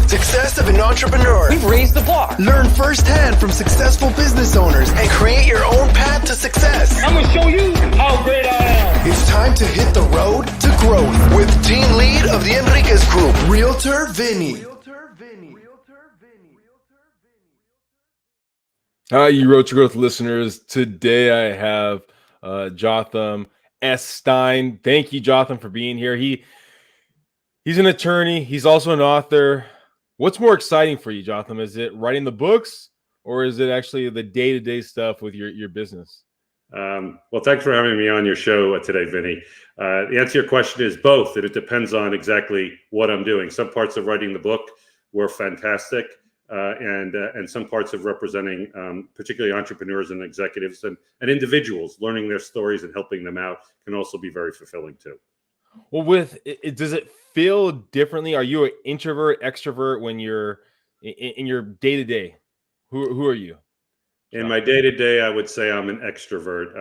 Success of an entrepreneur. We've raised the bar. Learn firsthand from successful business owners and create your own path to success. I'm going to show you how great I am. It's time to hit the road to growth with team lead of the Enriquez Group, Realtor Vinny. Hi, you Road to Growth listeners. Today I have Jotham S Stein. Thank you, Jotham, for being here. He's an attorney. He's also an author. What's more exciting for you, Jotham? Is it writing the books, or is it actually the day-to-day stuff with your business? Well, thanks for having me on your show today, Vinny. The answer to your question is both, and it depends on exactly what I'm doing. Some parts of writing the book were fantastic, and some parts of representing particularly entrepreneurs and executives and individuals, learning their stories and helping them out can also be very fulfilling too. Well, does it feel differently? Are you an introvert, extrovert when you're in your day-to-day? Who are you? In my day-to-day, I would say I'm an extrovert.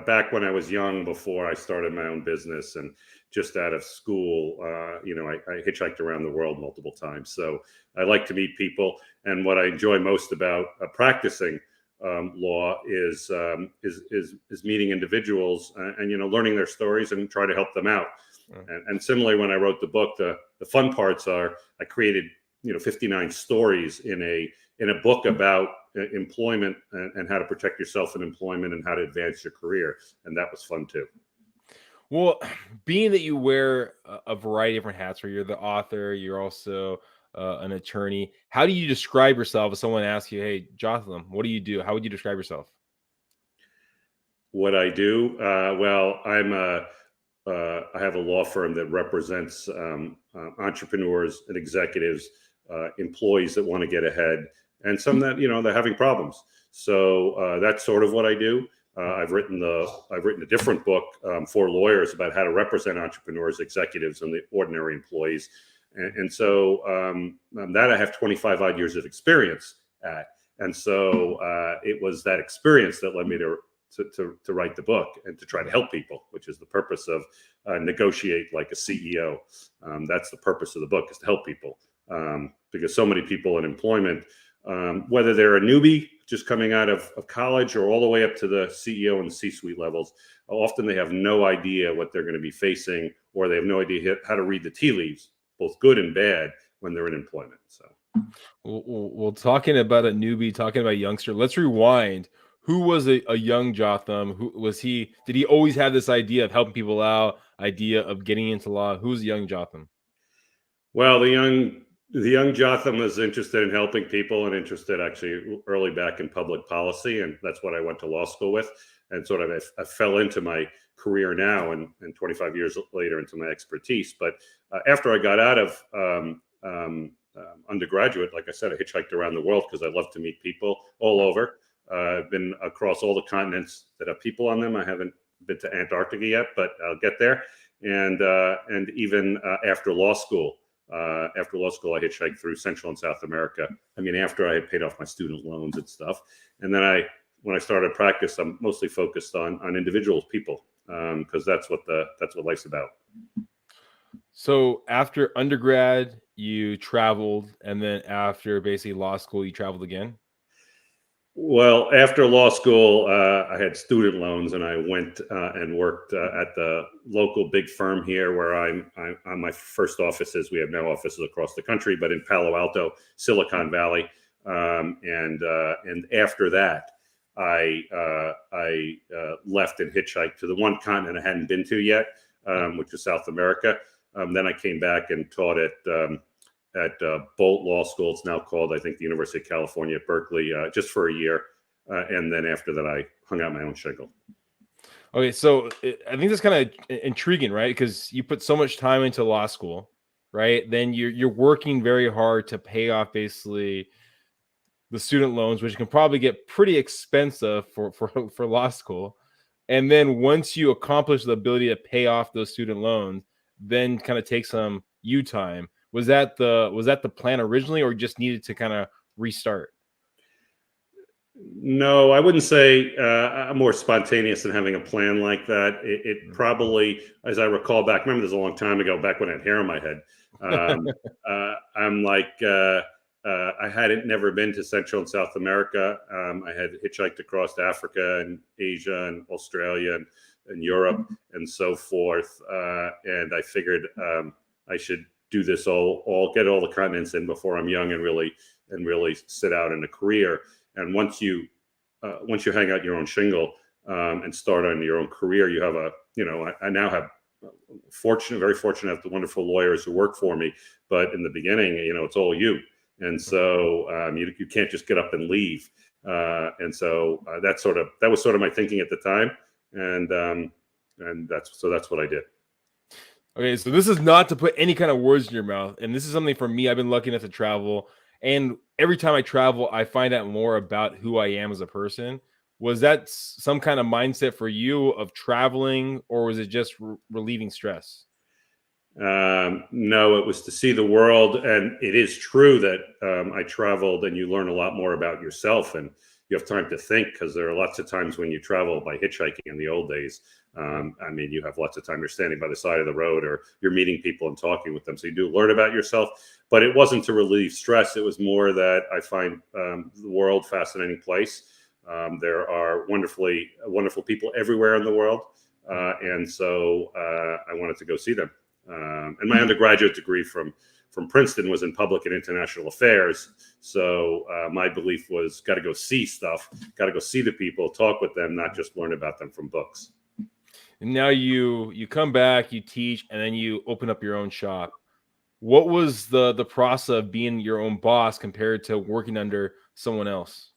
Back when I was young, before I started my own business and just out of school, I hitchhiked around the world multiple times. So I like to meet people. And what I enjoy most about practicing law is meeting individuals and learning their stories and try to help them out. And similarly, when I wrote the book, the fun parts are I created 59 stories in a book about employment and how to protect yourself in employment and how to advance your career, and that was fun too. Well, being that you wear a variety of different hats, where you're the author, you're also an attorney, how do you describe yourself if someone asks you, "Hey, Jotham, what do you do?" How would you describe yourself? What I do? Well, I have a law firm that represents entrepreneurs and executives, employees that want to get ahead, and some that they're having problems. So that's sort of what I do. I've written a different book for lawyers about how to represent entrepreneurs, executives, and the ordinary employees. And so that I have 25 odd years of experience at. And so it was that experience that led me to write the book and to try to help people, which is the purpose of Negotiate Like a CEO. That's the purpose of the book, is to help people. Because so many people in employment, whether they're a newbie just coming out of college or all the way up to the CEO and the C-suite levels, often they have no idea what they're going to be facing, or they have no idea how to read the tea leaves, both good and bad, when they're in employment. So, well, talking about a newbie, talking about a youngster, let's rewind. Who was a young Jotham? Who was he? Did he always have this idea of helping people out, idea of getting into law? Who's young Jotham? Well, the young Jotham was interested in helping people and interested actually early back in public policy. And that's what I went to law school with. And sort of I fell into my career now and 25 years later into my expertise. But after I got out of undergraduate, like I said, I hitchhiked around the world because I love to meet people all over. I've been across all the continents that have people on them. I haven't been to Antarctica yet, but I'll get there. And even after law school, I hitchhiked through Central and South America. After I had paid off my student loans and stuff. And then when I started practice, I'm mostly focused on individuals, people, because that's what life's about. So after undergrad, you traveled, and then after basically law school, you traveled again? Well, after law school, I had student loans, and I went and worked at the local big firm here, where I'm on my first offices. We have now offices across the country, but in Palo Alto, Silicon Valley. And after that, I left and hitchhiked to the one continent I hadn't been to yet, which is South America. Then I came back and taught at Bolt Law School. It's now called, I think, the University of California at Berkeley, just for a year. And then after that, I hung out my own shingle. Okay, so I think that's kind of intriguing, right? Because you put so much time into law school, right? Then you're working very hard to pay off basically the student loans, which can probably get pretty expensive for law school. And then once you accomplish the ability to pay off those student loans, then kind of take some you time. Was that the plan originally, or just needed to kind of restart? No, I wouldn't say I'm more spontaneous than having a plan like that. It probably, as I recall back, remember this was a long time ago, back when I had hair on my head. I'm like, I hadn't never been to Central and South America. I had hitchhiked across Africa and Asia and Australia and Europe and so forth. And I figured I should do this get all the continents in before I'm young and really sit out in a career. And once you hang out your own shingle and start on your own career, you have I now have very fortunate to have the wonderful lawyers who work for me. But in the beginning, it's all you. And so you can't just get up and leave. And so that was sort of my thinking at the time. And that's what I did. Okay, so this is not to put any kind of words in your mouth. And this is something for me, I've been lucky enough to travel. And every time I travel, I find out more about who I am as a person. Was that some kind of mindset for you of traveling, or was it just relieving stress? No, it was to see the world. And it is true that I traveled and you learn a lot more about yourself and you have time to think, because there are lots of times when you travel by hitchhiking in the old days. You have lots of time. You're standing by the side of the road or you're meeting people and talking with them. So you do learn about yourself, but it wasn't to relieve stress. It was more that I find the world a fascinating place. There are wonderful people everywhere in the world. And so I wanted to go see them. And my undergraduate degree from Princeton was in public and international affairs. So my belief was got to go see stuff, got to go see the people, talk with them, not just learn about them from books. And now you come back, you teach, and then you open up your own shop. What was the process of being your own boss compared to working under someone else?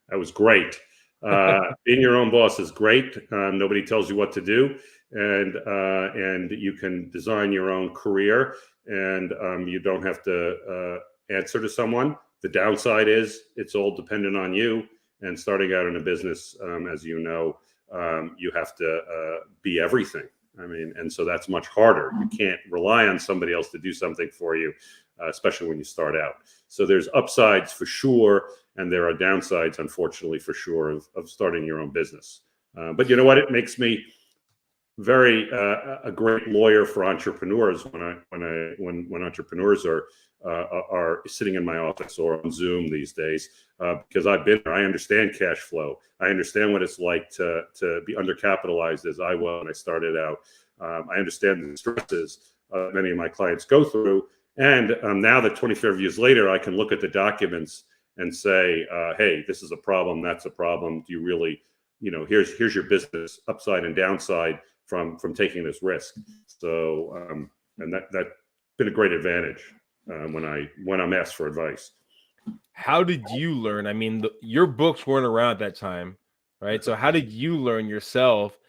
That was great. Being your own boss is great. Nobody tells you what to do, and you can design your own career, and you don't have to answer to someone. The downside is it's all dependent on you. And starting out in a business, as you know, you have to be everything. And so that's much harder. You can't rely on somebody else to do something for you, especially when you start out. So there's upsides for sure, and there are downsides, unfortunately, for sure, of starting your own business. But you know what? It makes me a great lawyer for entrepreneurs when entrepreneurs are sitting in my office or on Zoom these days, because I've been there. I understand cash flow. I understand what it's like to be undercapitalized as I was when I started out. I understand the stresses many of my clients go through. And now that 25 years later, I can look at the documents and say, hey, this is a problem. That's a problem. Do you really, here's your business upside and downside from taking this risk. So, and that's been a great advantage when I'm asked for advice. How did you learn? Your books weren't around at that time, right? So how did you learn yourself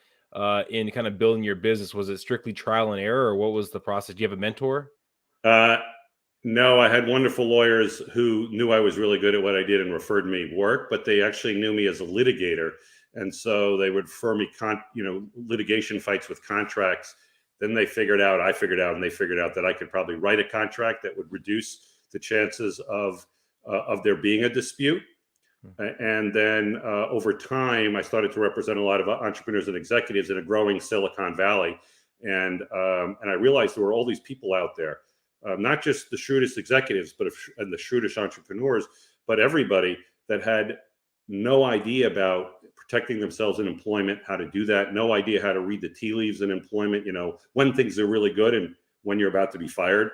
in kind of building your business? Was it strictly trial and error, or what was the process? Do you have a mentor? No, I had wonderful lawyers who knew I was really good at what I did and referred me work, but they actually knew me as a litigator. And so they would refer me, litigation fights with contracts. Then I figured out, and they figured out that I could probably write a contract that would reduce the chances of there being a dispute. And then over time, I started to represent a lot of entrepreneurs and executives in a growing Silicon Valley. And I realized there were all these people out there, not just the shrewdest executives, and the shrewdest entrepreneurs, but everybody that had no idea about protecting themselves in employment, how to do that, no idea how to read the tea leaves in employment, when things are really good and when you're about to be fired.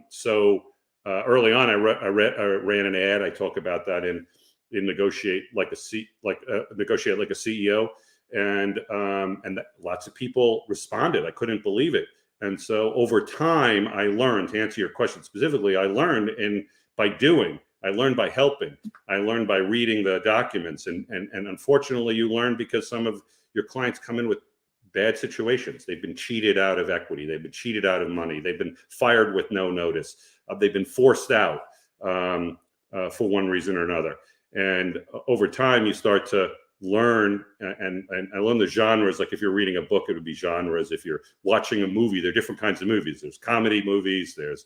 So early on, I ran an ad. I talk about that in Negotiate Like a CEO, and lots of people responded. I couldn't believe it. And so over time, I learned, to answer your question specifically, I learned by doing. I learned by helping. I learned by reading the documents. And unfortunately, you learn because some of your clients come in with bad situations. They've been cheated out of equity. They've been cheated out of money. They've been fired with no notice. They've been forced out for one reason or another. And over time, you start to learn, and I learned the genres. Like if you're reading a book, it would be genres. If you're watching a movie, there are different kinds of movies. There's comedy movies. There's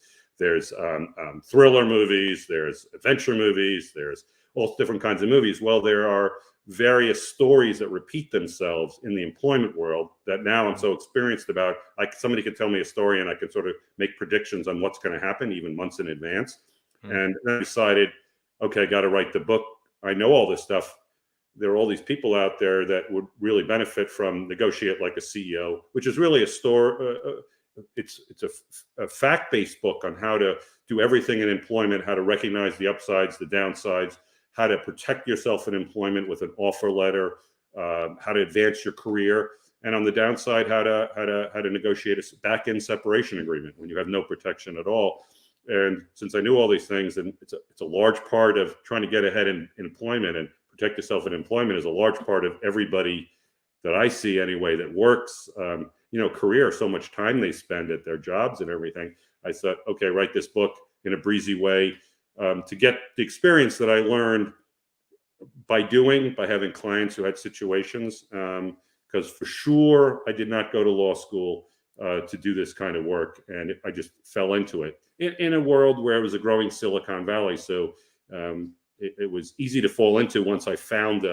thriller movies, there's adventure movies, there's all different kinds of movies. Well, there are various stories that repeat themselves in the employment world that now I'm so experienced about. Somebody could tell me a story and I could sort of make predictions on what's going to happen even months in advance. And then I decided, okay, I got to write the book. I know all this stuff. There are all these people out there that would really benefit from Negotiate Like a CEO, which is really a it's a fact-based book on how to do everything in employment, how to recognize the upsides, the downsides, how to protect yourself in employment with an offer letter, how to advance your career, and on the downside, how to negotiate a back-end separation agreement when you have no protection at all. And since I knew all these things, and it's a large part of trying to get ahead in employment and protect yourself in employment is a large part of everybody that I see anyway that works. Career, so much time they spend at their jobs and everything. I thought, okay, write this book in a breezy way to get the experience that I learned by having clients who had situations. Because for sure, I did not go to law school to do this kind of work, and I just fell into it in a world where it was a growing Silicon Valley. So it was easy to fall into once I found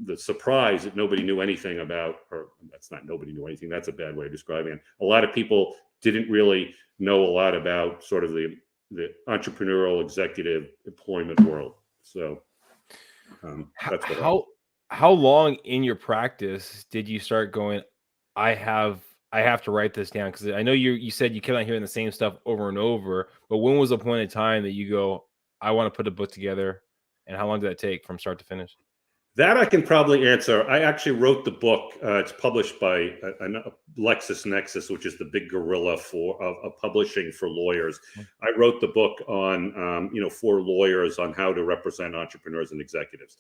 the surprise that nobody knew anything about, or that's not nobody knew anything. That's a bad way of describing it. A lot of people didn't really know a lot about sort of the entrepreneurial executive employment world. So that's what how long in your practice did you start going, I have to write this down? Because I know you said you kept on hearing the same stuff over and over, but when was the point in time that you go, I want to put a book together? And how long did that take from start to finish? That I can probably answer. I actually wrote the book. It's published by LexisNexis, which is the big gorilla of publishing for lawyers. I wrote the book on, for lawyers on how to represent entrepreneurs and executives.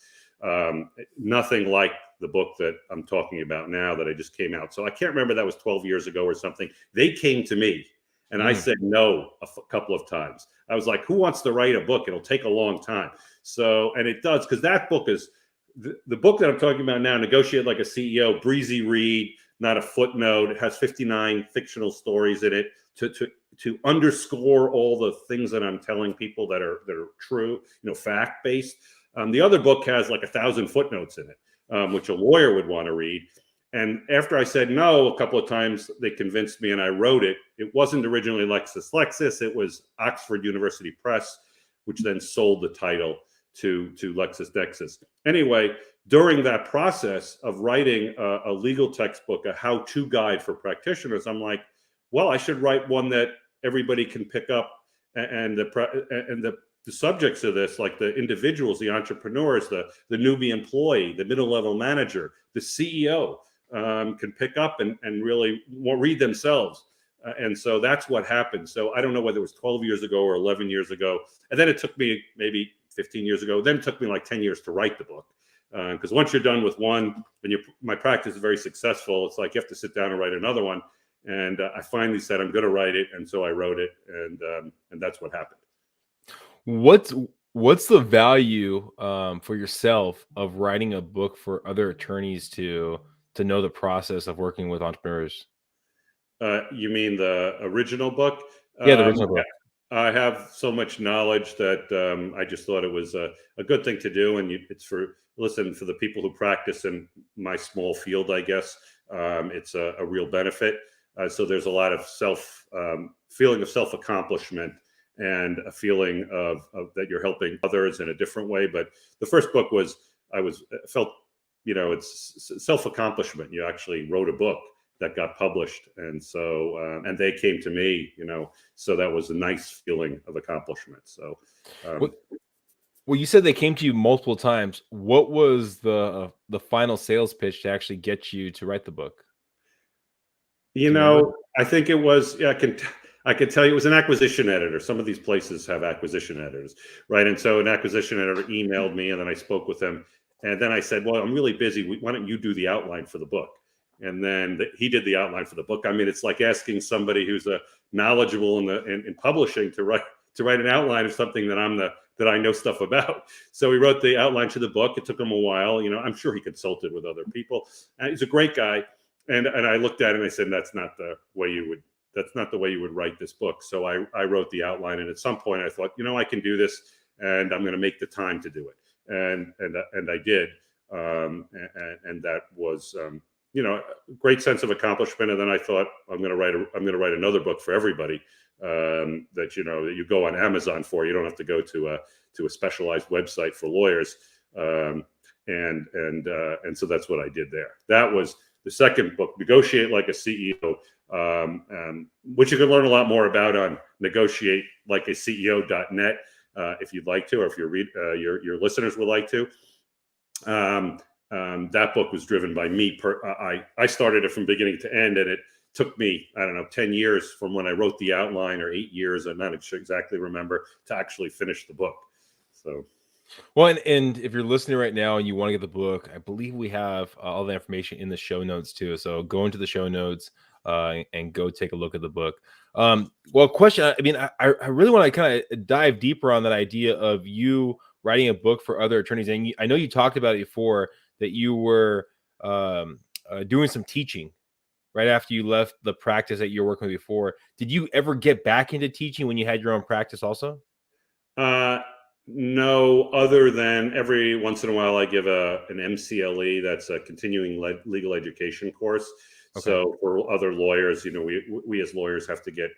Nothing like the book that I'm talking about now that I just came out. So I can't remember, that was 12 years ago or something. They came to me and I said no a couple of times. I was like, who wants to write a book? It'll take a long time. So, and it does, because that book is, the book that I'm talking about now, Negotiate Like a CEO, breezy read, not a footnote. It has 59 fictional stories in it to underscore all the things that I'm telling people that are true, fact based. The other book has like 1,000 footnotes in it, which a lawyer would want to read. And after I said no a couple of times, they convinced me and I wrote it. It wasn't originally LexisNexis. It was Oxford University Press, which then sold the title to LexisNexis. Anyway, during that process of writing a legal textbook, a how-to guide for practitioners, I'm like, well, I should write one that everybody can pick up, and the subjects of this, like the individuals, the entrepreneurs, the newbie employee, the middle-level manager, the CEO, can pick up and really read themselves. And so that's what happened. So I don't know whether it was 12 years ago or 11 years ago. And then it took me maybe 15 years ago. Then it took me like 10 years to write the book. Because once you're done with one, and my practice is very successful, it's like you have to sit down and write another one. And I finally said, I'm going to write it. And so I wrote it. And that's what happened. What's the value for yourself of writing a book for other attorneys to know the process of working with entrepreneurs? You mean the original book? Yeah, the original book. I have so much knowledge that I just thought it was a good thing to do. And it's for the people who practice in my small field, I guess. It's a real benefit. So there's a lot of feeling of self-accomplishment and a feeling of that you're helping others in a different way. But the first book was, felt, it's self-accomplishment. You actually wrote a book that got published. And so, and they came to me, so that was a nice feeling of accomplishment. So, well, you said they came to you multiple times. What was the final sales pitch to actually get you to write the book? I think it was, I can tell you it was an acquisition editor. Some of these places have acquisition editors, right? And so an acquisition editor emailed me, and then I spoke with them. And then I said, well, I'm really busy. Why don't you do the outline for the book? And then he did the outline for the book. I mean, it's like asking somebody who's knowledgeable in publishing to write an outline of something that I know stuff about. So he wrote the outline to the book. It took him a while. I'm sure he consulted with other people. And he's a great guy. And I looked at it and I said, that's not the way you would write this book. So I wrote the outline. And at some point I thought, I can do this. and I'm going to make the time to do it. And I did. And that was, a great sense of accomplishment. And then I thought, I'm going to write another book for everybody, that, that you go on Amazon for. You don't have to go to a specialized website for lawyers. And so that's what I did there. That was the second book, Negotiate Like a CEO, which you can learn a lot more about on negotiatelikeaceo.net, if you'd like to, or if your listeners would like to. That book was driven by me. I started it from beginning to end, and it took me, 10 years from when I wrote the outline, or 8 years, I'm not exactly remember, to actually finish the book. So. Well, and if you're listening right now and you want to get the book, I believe we have all the information in the show notes too. So go into the show notes and go take a look at the book. Well, question. I mean, I really want to kind of dive deeper on that idea of you writing a book for other attorneys. And I know you talked about it before, that you were doing some teaching right after you left the practice that you were working with before. Did you ever get back into teaching when you had your own practice also? No, other than every once in a while I give an MCLE, that's a continuing legal education course. Okay. So for other lawyers, we as lawyers have to get,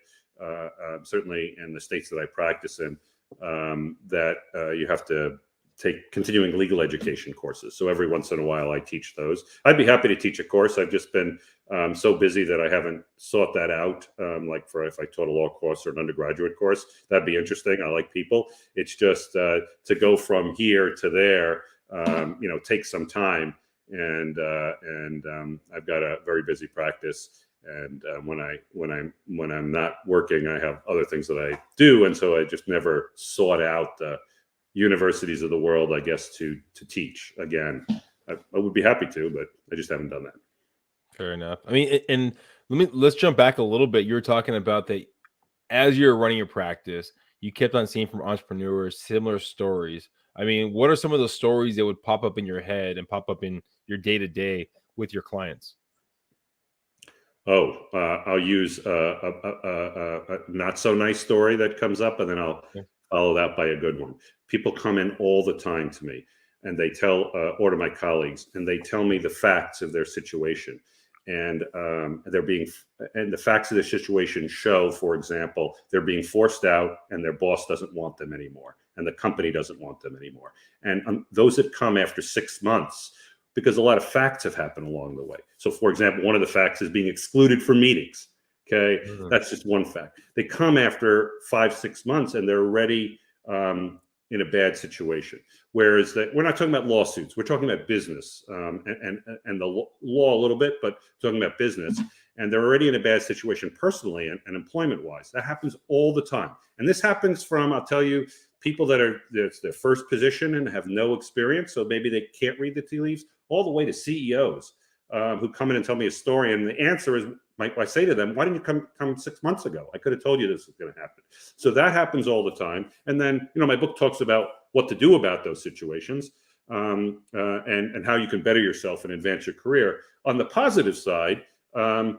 certainly in the states that I practice in, that you have to take continuing legal education courses. So every once in a while I teach those. I'd be happy to teach a course. I've just been so busy that I haven't sought that out. Like for if I taught a law course or an undergraduate course, that'd be interesting. I like people. It's just to go from here to there, takes some time. And I've got a very busy practice. And when I'm not working, I have other things that I do. And so I just never sought out the universities of the world, I guess, to teach again. I would be happy to, but I just haven't done that. Fair enough. I mean, and let's jump back a little bit. You were talking about that as you're running your practice, you kept on seeing from entrepreneurs similar stories. I mean, what are some of the stories that would pop up in your head and pop up in your day-to-day with your clients? I'll use a not so nice story that comes up, and then I'll follow that by a good one. People come in all the time to me, and they tell, or to my colleagues, and they tell me the facts of their situation. And the facts of the situation show, for example, they're being forced out and their boss doesn't want them anymore, and the company doesn't want them anymore. And those that come after 6 months, because a lot of facts have happened along the way. So, for example, one of the facts is being excluded from meetings. Okay, That's just one fact. They come after 5-6 months and they're already in a bad situation. Whereas we're not talking about lawsuits, we're talking about business and the law a little bit, but talking about business. And they're already in a bad situation personally and employment-wise. That happens all the time. And this happens from, I'll tell you, people that it's their first position and have no experience, so maybe they can't read the tea leaves, all the way to CEOs who come in and tell me a story. And the answer is, I say to them, why didn't you come 6 months ago? I could have told you this was going to happen. So that happens all the time. And then, my book talks about what to do about those situations and how you can better yourself and advance your career. On the positive side, I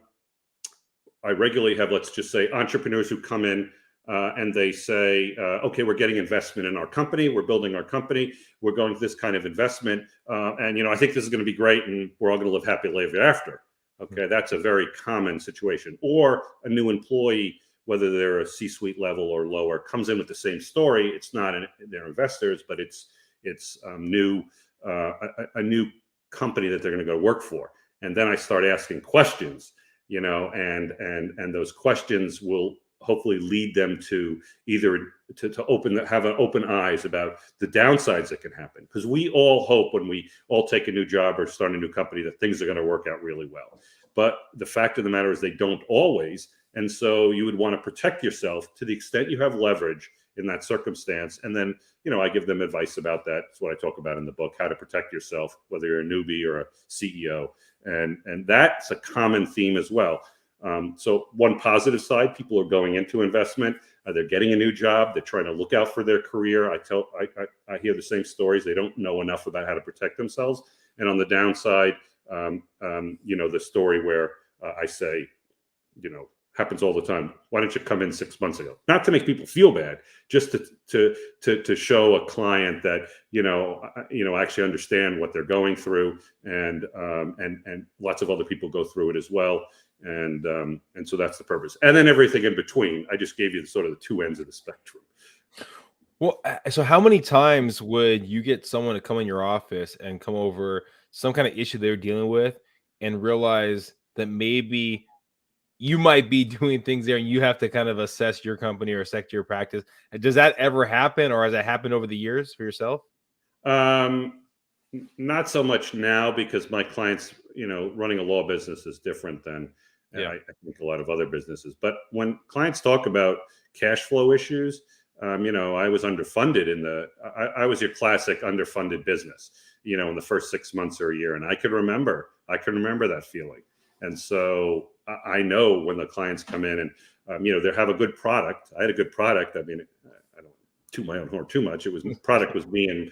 regularly have, let's just say, entrepreneurs who come in and they say, okay, we're getting investment in our company. We're building our company. We're going to this kind of investment. And, I think this is going to be great. And we're all going to live happily ever after. Okay, that's a very common situation. Or a new employee, whether they're a C-suite level or lower, comes in with the same story. It's not they're investors, but it's a new company that they're going to go work for. And then I start asking questions, and those questions will hopefully lead them to either to have an open eyes about the downsides that can happen. Because we all hope when we all take a new job or start a new company that things are going to work out really well. But the fact of the matter is they don't always. And so you would want to protect yourself to the extent you have leverage in that circumstance. And then, I give them advice about that. That's what I talk about in the book, how to protect yourself, whether you're a newbie or a CEO. And that's a common theme as well. So one positive side, people are going into investment. They're getting a new job. They're trying to look out for their career. I hear the same stories. They don't know enough about how to protect themselves. And on the downside, the story where I say, happens all the time. Why don't you come in 6 months ago? Not to make people feel bad, just to show a client that I actually understand what they're going through, and lots of other people go through it as well, and so that's the purpose. And then everything in between. I just gave you sort of the two ends of the spectrum. Well, so how many times would you get someone to come in your office and come over some kind of issue they're dealing with and realize that maybe you might be doing things there and you have to kind of assess your company or assess your practice? Does that ever happen, or has that happened over the years for yourself? Not so much now, because my clients, running a law business is different than I think a lot of other businesses. But when clients talk about cash flow issues, I was underfunded I was your classic underfunded business, in the first 6 months or a year. And I can remember that feeling. And so I know when the clients come in and, they have a good product. I had a good product. I mean, I don't toot my own horn too much. Product was me, and,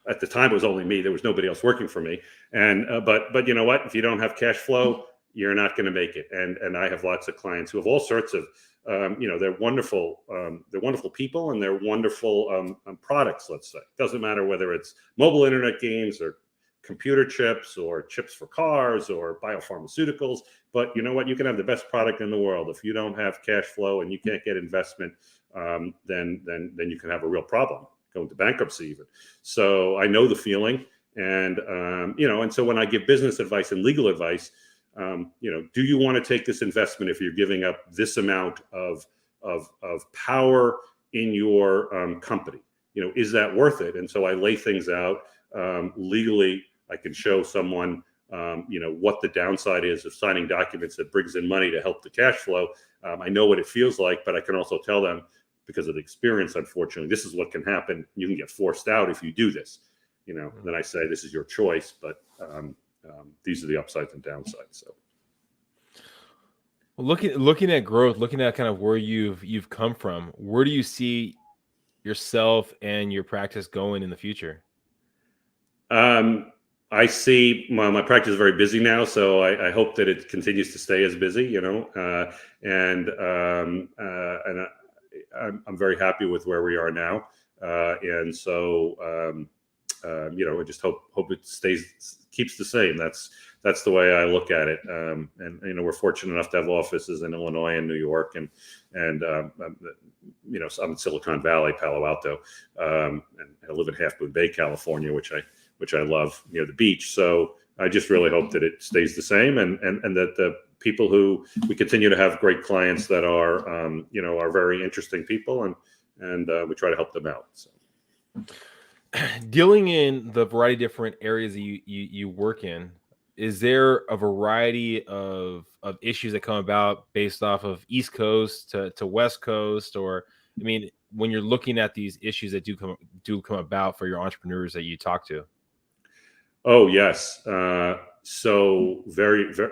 at the time it was only me. There was nobody else working for me. And, but you know what, if you don't have cash flow, you're not going to make it. And I have lots of clients who have all sorts of, they're wonderful people, and they're wonderful products. Let's say, doesn't matter whether it's mobile internet games or computer chips or chips for cars or biopharmaceuticals. But you know what? You can have the best product in the world. If you don't have cash flow and you can't get investment, then you can have a real problem, go into bankruptcy even. So I know the feeling. And, and so when I give business advice and legal advice, do you want to take this investment if you're giving up this amount of power in your company? Is that worth it? And so I lay things out legally. I can show someone, what the downside is of signing documents that brings in money to help the cash flow. I know what it feels like, but I can also tell them, because of the experience, unfortunately, this is what can happen. You can get forced out if you do this. Then I say, this is your choice, but these are the upsides and downsides. So, looking at growth, looking at kind of where you've come from, where do you see yourself and your practice going in the future? I see my practice is very busy now, so I hope that it continues to stay as busy, and I'm very happy with where we are now. And so, I just hope it keeps the same. That's the way I look at it. And we're fortunate enough to have offices in Illinois and New York, and so I'm in Silicon Valley, Palo Alto, and I live in Half Moon Bay, California, which I love, near the beach. So I just really hope that it stays the same, and that the people who we continue to have great clients that are, are very interesting people, and we try to help them out. So. Dealing in the variety of different areas that you work in, is there a variety of issues that come about based off of East Coast to West Coast? Or, I mean, when you're looking at these issues that do come about for your entrepreneurs that you talk to? Oh, yes. So very, very,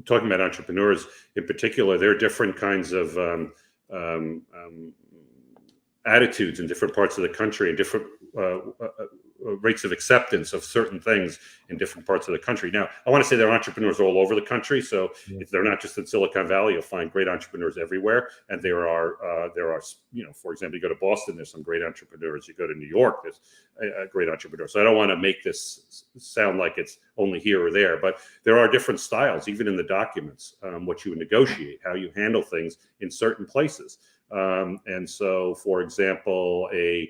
talking about entrepreneurs in particular, there are different kinds of attitudes in different parts of the country, and different rates of acceptance of certain things in different parts of the country. Now, I want to say there are entrepreneurs all over the country. So if they're not just in Silicon Valley, you'll find great entrepreneurs everywhere. And there are, for example, you go to Boston, there's some great entrepreneurs. You go to New York, there's a great entrepreneur. So I don't want to make this sound like it's only here or there, but there are different styles, even in the documents, what you negotiate, how you handle things in certain places. And so, for example, a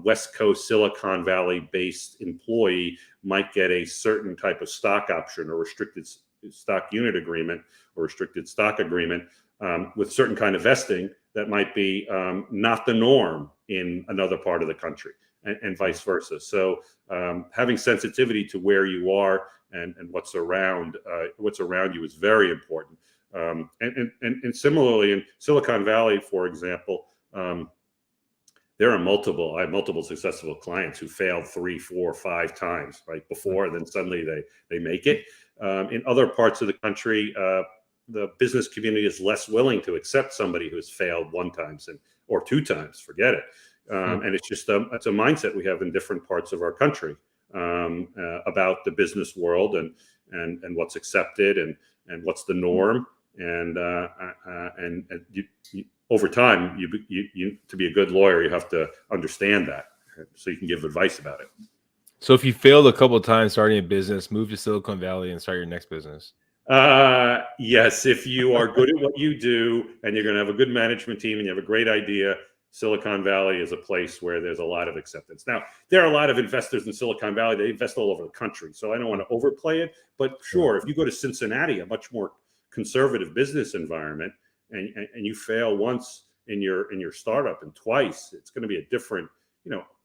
West Coast Silicon Valley based employee might get a certain type of stock option or restricted stock unit agreement or restricted stock agreement with certain kind of vesting that might be not the norm in another part of the country, and vice versa. So having sensitivity to where you are and what's around you is very important. And similarly in Silicon Valley, for example, I have multiple successful clients who failed 3, 4, 5 times right before, and then suddenly they make it. In other parts of the country, the business community is less willing to accept somebody who has failed 1 time or 2 times. Forget it. And it's just it's a mindset we have in different parts of our country about the business world and what's accepted and what's the norm. and over time, you to be a good lawyer, you have to understand that, so you can give advice about it. So if you failed a couple of times starting a business, move to Silicon Valley and start your next business. Yes, if you are good at what you do and you're going to have a good management team and you have a great idea, Silicon Valley is a place where there's a lot of acceptance. Now, there are a lot of investors in Silicon Valley. They invest all over the country, so I don't want to overplay it. But sure, if you go to Cincinnati, a much more conservative business environment, and you fail once in your startup and twice, it's going to be a different,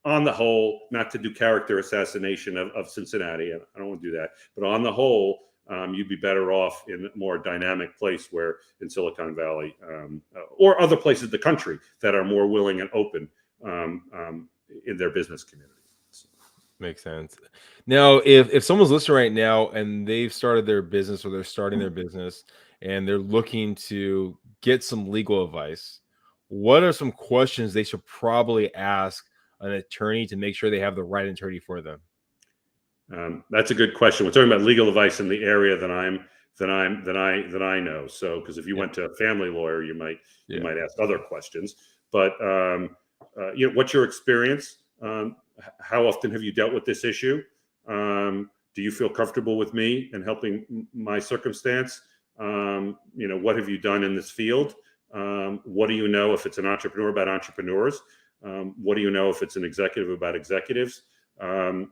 on the whole, not to do character assassination of Cincinnati. I don't want to do that. But on the whole, you'd be better off in a more dynamic place where in Silicon Valley or other places in the country that are more willing and open in their business community. So. Makes sense. Now, if someone's listening right now and they've started their business or they're starting their business and they're looking to get some legal advice, what are some questions they should probably ask an attorney to make sure they have the right attorney for them? That's a good question. We're talking about legal advice in the area that I know. So, because if you went to a family lawyer, you might ask other questions. But what's your experience? How often have you dealt with this issue? Do you feel comfortable with me and helping my circumstance? What have you done in this field? What do you know if it's an entrepreneur about entrepreneurs? What do you know if it's an executive about executives? And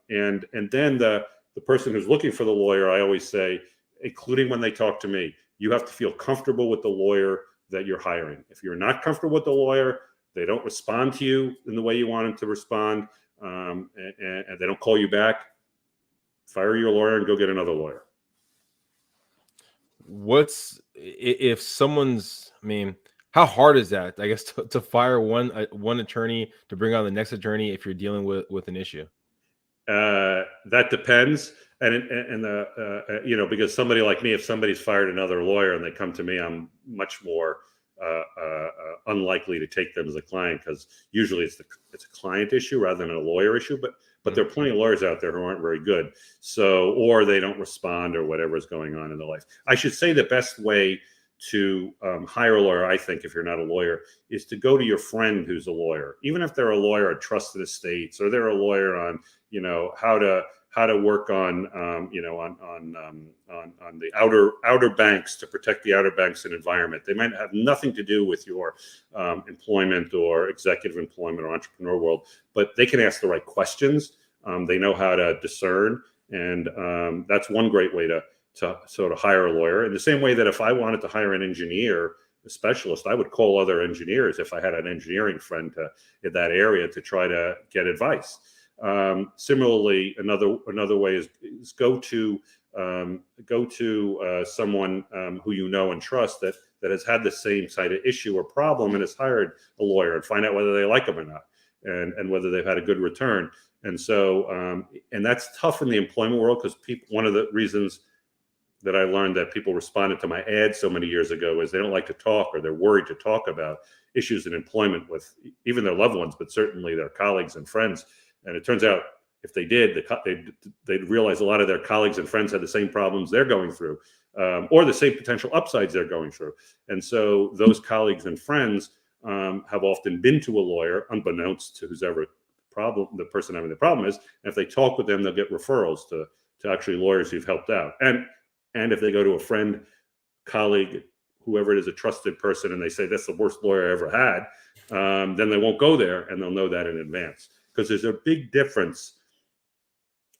then the person who's looking for the lawyer, I always say, including when they talk to me, you have to feel comfortable with the lawyer that you're hiring. If you're not comfortable with the lawyer, they don't respond to you in the way you want them to respond, and they don't call you back, fire your lawyer and go get another lawyer. If someone's, how hard is that, I guess, to fire one attorney to bring on the next attorney if you're dealing with an issue? That depends. Because somebody like me, if somebody's fired another lawyer and they come to me, I'm much more unlikely to take them as a client, because usually it's a client issue rather than a lawyer issue. But there are plenty of lawyers out there who aren't very good. So, or they don't respond, or whatever is going on in their life. I should say the best way to hire a lawyer, I think, if you're not a lawyer, is to go to your friend who's a lawyer, even if they're a lawyer at Trusted Estates, or they're a lawyer on, how to work on, on the outer banks to protect the outer banks and environment. They might have nothing to do with your employment or executive employment or entrepreneur world, but they can ask the right questions. They know how to discern, and that's one great way to sort of hire a lawyer. In the same way that if I wanted to hire an engineer, a specialist, I would call other engineers if I had an engineering friend in that area to try to get advice. Similarly, another way is go to someone who you know and trust that has had the same side of issue or problem and has hired a lawyer, and find out whether they like them or not, and whether they've had a good return. And so, and that's tough in the employment world, because one of the reasons that I learned that people responded to my ad so many years ago is they don't like to talk, or they're worried to talk about issues in employment with even their loved ones, but certainly their colleagues and friends. And it turns out if they did, they'd realize a lot of their colleagues and friends had the same problems they're going through, or the same potential upsides they're going through. And so those colleagues and friends have often been to a lawyer, unbeknownst to the person having the problem is. And if they talk with them, they'll get referrals to actually lawyers who've helped out. And if they go to a friend, colleague, whoever it is, a trusted person, and they say, that's the worst lawyer I ever had, then they won't go there, and they'll know that in advance. Because there's a big difference,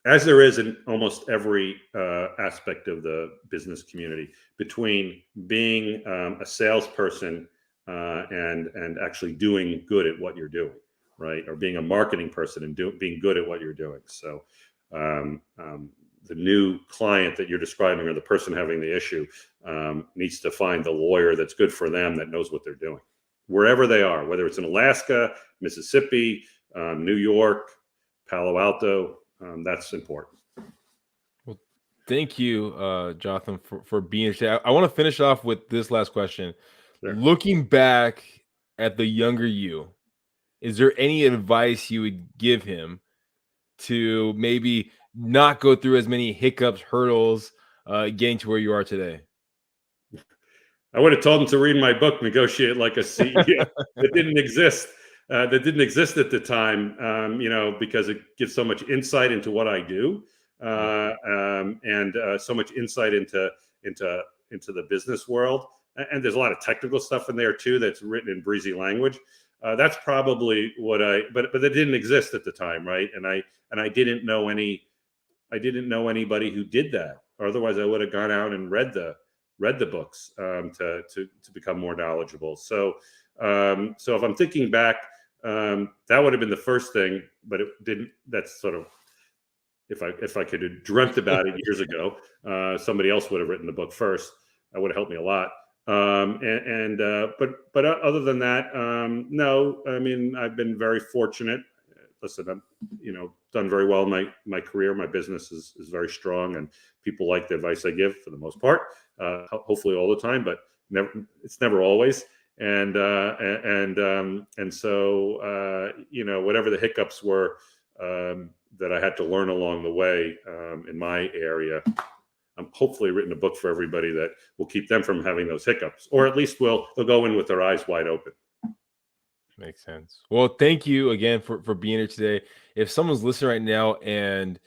as there is in almost every aspect of the business community, between being a salesperson and actually doing good at what you're doing, right? Or being a marketing person and being good at what you're doing. So the new client that you're describing, or the person having the issue, needs to find the lawyer that's good for them, that knows what they're doing, wherever they are, whether it's in Alaska, Mississippi, New York, Palo Alto. That's important. Well, thank you, Jotham, for being here. I want to finish off with this last question. Sure. Looking back at the younger you, is there any advice you would give him to maybe not go through as many hiccups, hurdles, getting to where you are today? I would have told him to read my book, Negotiate Like a CEO. That didn't exist. That didn't exist at the time, because it gives so much insight into what I do, and so much insight into the business world. And there's a lot of technical stuff in there too that's written in breezy language. That's probably what but that didn't exist at the time, right? And I didn't know anybody who did that. Or otherwise, I would have gone out and read the books to become more knowledgeable. So if I'm thinking back, that would have been the first thing, but it didn't. That's sort of if I could have dreamt about it years ago, somebody else would have written the book first. That would have helped me a lot. But other than that, no. I mean, I've been very fortunate. Listen, I'm done very well in my career. My business is very strong, and people like the advice I give for the most part. Hopefully all the time, but it's never always. And so whatever the hiccups were that I had to learn along the way in my area, I'm hopefully written a book for everybody that will keep them from having those hiccups, or at least they'll go in with their eyes wide open. Makes sense. Well, thank you again for being here today. If someone's listening right now and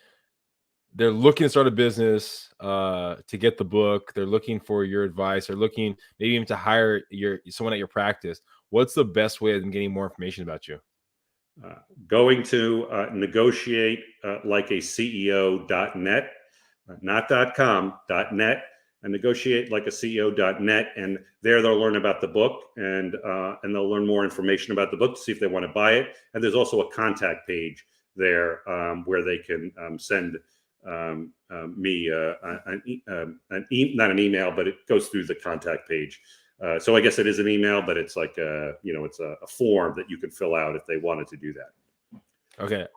they're looking to start a business to get the book, they're looking for your advice, they're looking maybe even to hire someone at your practice, what's the best way of them getting more information about you? Going to negotiatelikeaceo.net, not .com, .net. And negotiatelikeaceo.net, and there they'll learn about the book, and they'll learn more information about the book to see if they want to buy it. And there's also a contact page there where they can send me not an email, but it goes through the contact page. So I guess it is an email, but it's like it's a form that you can fill out if they wanted to do that. Okay.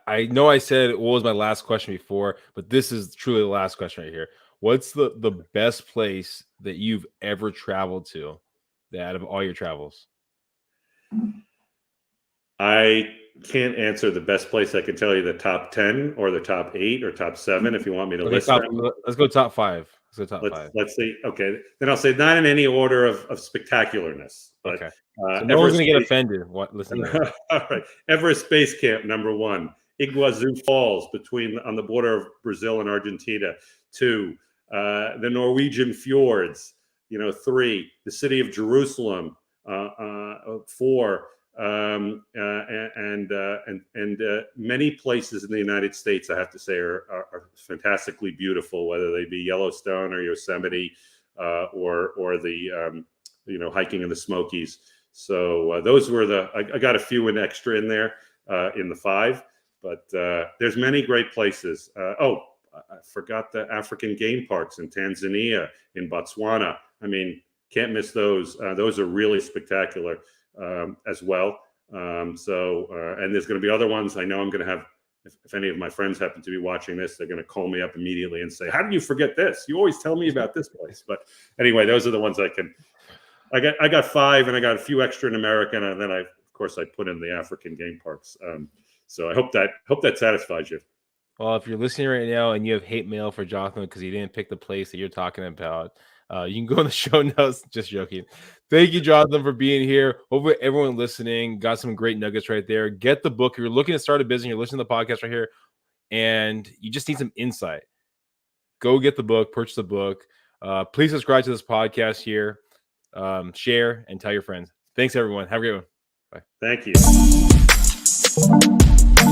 I know I said what was my last question before, but this is truly the last question right here. What's the best place that you've ever traveled to out of all your travels? I can't answer the best place. I can tell you the top 10 or the top 8 or top 7 if you want me to list them. Let's go top 5. Five. Let's see. Okay. Then I'll say not in any order of spectacularness. But, okay. So no one's going to get offended. Listen. All right. Everest Base Camp, number 1. Iguazu Falls on the border of Brazil and Argentina, 2. The Norwegian fjords, 3. The city of Jerusalem, 4. And many places in the United States, I have to say, are fantastically beautiful, whether they be Yellowstone or Yosemite, or the hiking in the Smokies. So those were I got a few extra in there in the 5, but there's many great places. I forgot the African game parks in Tanzania, in Botswana. I mean, can't miss those. Those are really spectacular as well. And there's going to be other ones. I know I'm going to have, if any of my friends happen to be watching this, they're going to call me up immediately and say, how did you forget this? You always tell me about this place. But anyway, those are the ones I got 5, and I got a few extra in America. And then I put in the African game parks. So I hope that satisfies you. Well, if you're listening right now and you have hate mail for Jotham because he didn't pick the place that you're talking about, you can go in the show notes. Just joking. Thank you, Jotham, for being here. Hopefully everyone listening got some great nuggets right there. Get the book. If you're looking to start a business, you're listening to the podcast right here, and you just need some insight, go get the book, purchase the book. Please subscribe to this podcast here. Share and tell your friends. Thanks, everyone. Have a great one. Bye. Thank you.